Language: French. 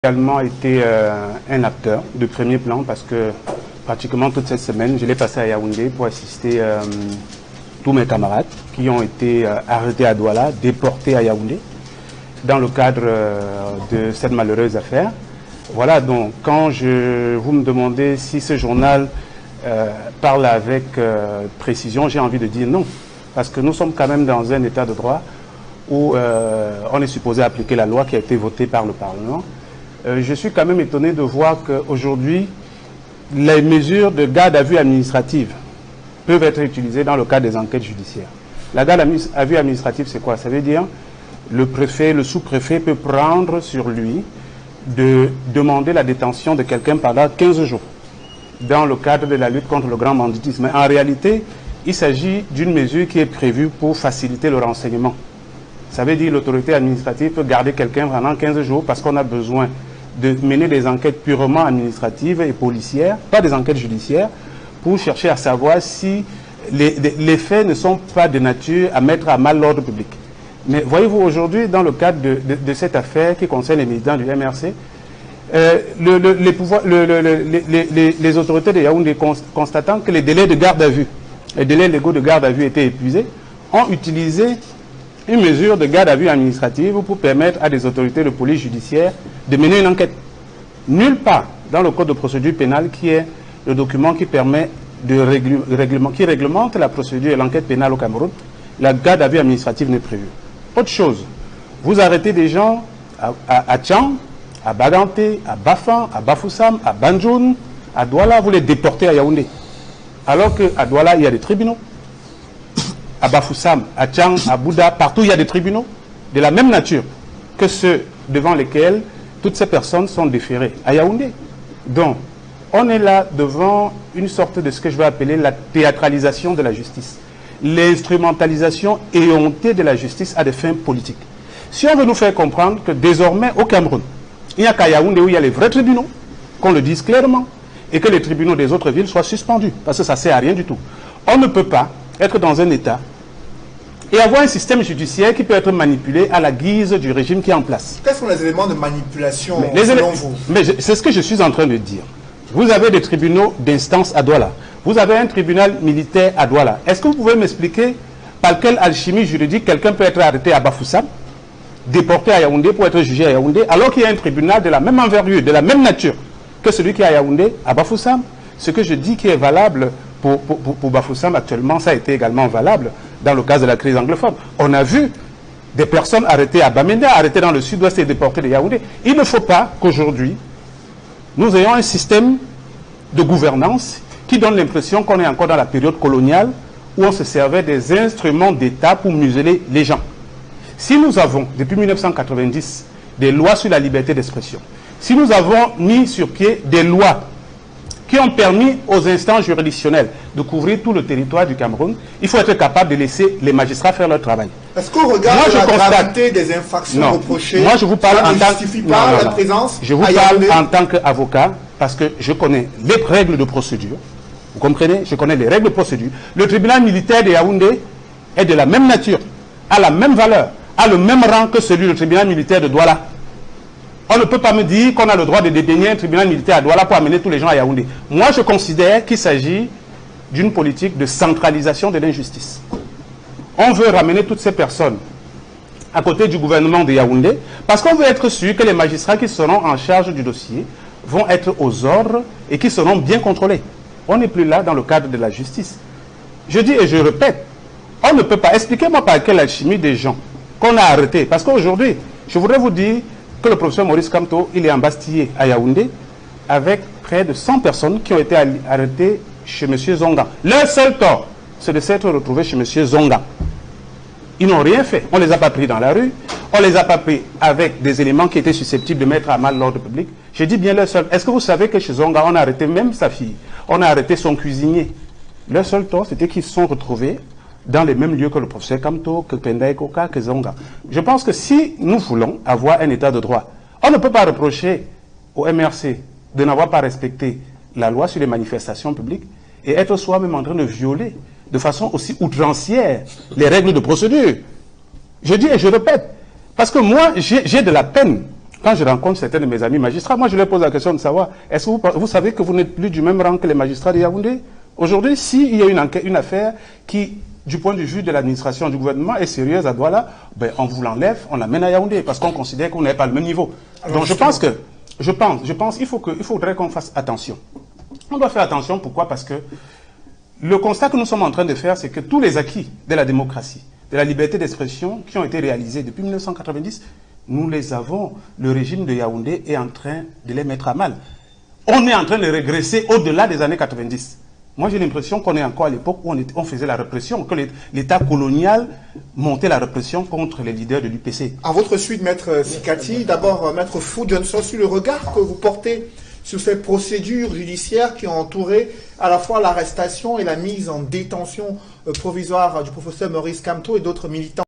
Également été un acteur de premier plan parce que pratiquement toute cette semaine, je l'ai passé à Yaoundé pour assister tous mes camarades qui ont été arrêtés à Douala, déportés à Yaoundé dans le cadre de cette malheureuse affaire. Voilà, donc quand vous me demandez si ce journal parle avec précision, j'ai envie de dire non, parce que nous sommes quand même dans un état de droit où on est supposé appliquer la loi qui a été votée par le Parlement. Je suis quand même étonné de voir qu'aujourd'hui, les mesures de garde à vue administrative peuvent être utilisées dans le cadre des enquêtes judiciaires. La garde à vue administrative, c'est quoi? Ça veut dire le préfet, le sous-préfet peut prendre sur lui de demander la détention de quelqu'un pendant 15 jours dans le cadre de la lutte contre le grand banditisme. Mais en réalité, il s'agit d'une mesure qui est prévue pour faciliter le renseignement. Ça veut dire que l'autorité administrative peut garder quelqu'un pendant 15 jours parce qu'on a besoin de mener des enquêtes purement administratives et policières, pas des enquêtes judiciaires, pour chercher à savoir si les faits ne sont pas de nature à mettre à mal l'ordre public. Mais voyez-vous, aujourd'hui, dans le cadre de cette affaire qui concerne les militants du MRC, les autorités de Yaoundé, constatant que les délais de garde à vue, les délais légaux de garde à vue étaient épuisés, ont utilisé une mesure de garde à vue administrative pour permettre à des autorités de police judiciaire de mener une enquête. Nulle part dans le code de procédure pénale qui est le document qui permet qui réglemente la procédure et l'enquête pénale au Cameroun, la garde à vue administrative n'est prévue. Autre chose, vous arrêtez des gens à Tchang, à Baganté, à Bafan, à Bafoussam, à Banjoun, à Douala, vous les déportez à Yaoundé. Alors qu'à Douala, il y a des tribunaux. À Bafoussam, à Tchang, à Bouddha, partout il y a des tribunaux de la même nature que ceux devant lesquels toutes ces personnes sont déférées à Yaoundé. Donc, on est là devant une sorte de ce que je vais appeler la théâtralisation de la justice. L'instrumentalisation éhontée de la justice à des fins politiques. Si on veut nous faire comprendre que désormais au Cameroun, il n'y a qu'à Yaoundé où il y a les vrais tribunaux, qu'on le dise clairement, et que les tribunaux des autres villes soient suspendus, parce que ça ne sert à rien du tout. On ne peut pas être dans un État et avoir un système judiciaire qui peut être manipulé à la guise du régime qui est en place. Quels sont les éléments de manipulation selon vous? Mais c'est ce que je suis en train de dire. Vous avez des tribunaux d'instance à Douala. Vous avez un tribunal militaire à Douala. Est-ce que vous pouvez m'expliquer par quelle alchimie juridique quelqu'un peut être arrêté à Bafoussam, déporté à Yaoundé pour être jugé à Yaoundé, alors qu'il y a un tribunal de la même envergure, de la même nature que celui qui est à Yaoundé, à Bafoussam? Ce que je dis qui est valable pour Bafoussam actuellement, ça a été également valable dans le cas de la crise anglophone. On a vu des personnes arrêtées à Bamenda, arrêtées dans le sud-ouest et déportées de Yaoundé. Il ne faut pas qu'aujourd'hui, nous ayons un système de gouvernance qui donne l'impression qu'on est encore dans la période coloniale où on se servait des instruments d'État pour museler les gens. Si nous avons, depuis 1990, des lois sur la liberté d'expression, si nous avons mis sur pied des lois qui ont permis aux instances juridictionnelles de couvrir tout le territoire du Cameroun, il faut être capable de laisser les magistrats faire leur travail. Est-ce qu'on regarde la gravité des infractions reprochées? Moi, je vous parle ça ne justifie pas la présence? Je vous parle en tant qu'avocat parce que je connais les règles de procédure. Vous comprenez? Je connais les règles de procédure. Le tribunal militaire de Yaoundé est de la même nature, a la même valeur, a le même rang que celui du tribunal militaire de Douala. On ne peut pas me dire qu'on a le droit de dédaigner un tribunal militaire à Douala pour amener tous les gens à Yaoundé. Moi, je considère qu'il s'agit d'une politique de centralisation de l'injustice. On veut ramener toutes ces personnes à côté du gouvernement de Yaoundé parce qu'on veut être sûr que les magistrats qui seront en charge du dossier vont être aux ordres et qui seront bien contrôlés. On n'est plus là dans le cadre de la justice. Je dis et je répète, on ne peut pas. Expliquez-moi par quelle alchimie des gens qu'on a arrêtés. Parce qu'aujourd'hui, je voudrais vous dire que le professeur Maurice Kamto, il est embastillé à Yaoundé avec près de 100 personnes qui ont été arrêtées chez M. Zonga. Leur seul tort, c'est de s'être retrouvés chez M. Zonga. Ils n'ont rien fait. On ne les a pas pris dans la rue. On ne les a pas pris avec des éléments qui étaient susceptibles de mettre à mal l'ordre public. Je dis bien leur seul. Est-ce que vous savez que chez Zonga, on a arrêté même sa fille? On a arrêté son cuisinier. Leur seul tort, c'était qu'ils se sont retrouvés dans les mêmes lieux que le professeur Kamto, que Penda Koka, que Zonga. Je pense que si nous voulons avoir un état de droit, on ne peut pas reprocher au MRC de n'avoir pas respecté la loi sur les manifestations publiques et être soi-même en train de violer de façon aussi outrancière les règles de procédure. Je dis et je répète, parce que moi, j'ai de la peine quand je rencontre certains de mes amis magistrats, moi je leur pose la question de savoir, est-ce que vous savez que vous n'êtes plus du même rang que les magistrats de Yaoundé? Aujourd'hui, s'il y a une affaire qui, du point de vue de l'administration du gouvernement, est sérieuse à Douala, ben, on vous l'enlève, on l'amène à Yaoundé, parce qu'on considère qu'on n'est pas le même niveau. Alors, donc je pense, il faudrait qu'on fasse attention. On doit faire attention, pourquoi? Parce que le constat que nous sommes en train de faire, c'est que tous les acquis de la démocratie, de la liberté d'expression qui ont été réalisés depuis 1990, nous les avons, le régime de Yaoundé est en train de les mettre à mal. On est en train de régresser au-delà des années 90. Moi, j'ai l'impression qu'on est encore à l'époque où on faisait la répression, que l'État colonial montait la répression contre les leaders de l'UPC. À votre suite, Maître Sikati, d'abord, Maître Fou Johnson, sur le regard que vous portez sur ces procédures judiciaires qui ont entouré à la fois l'arrestation et la mise en détention provisoire du professeur Maurice Kamto et d'autres militants.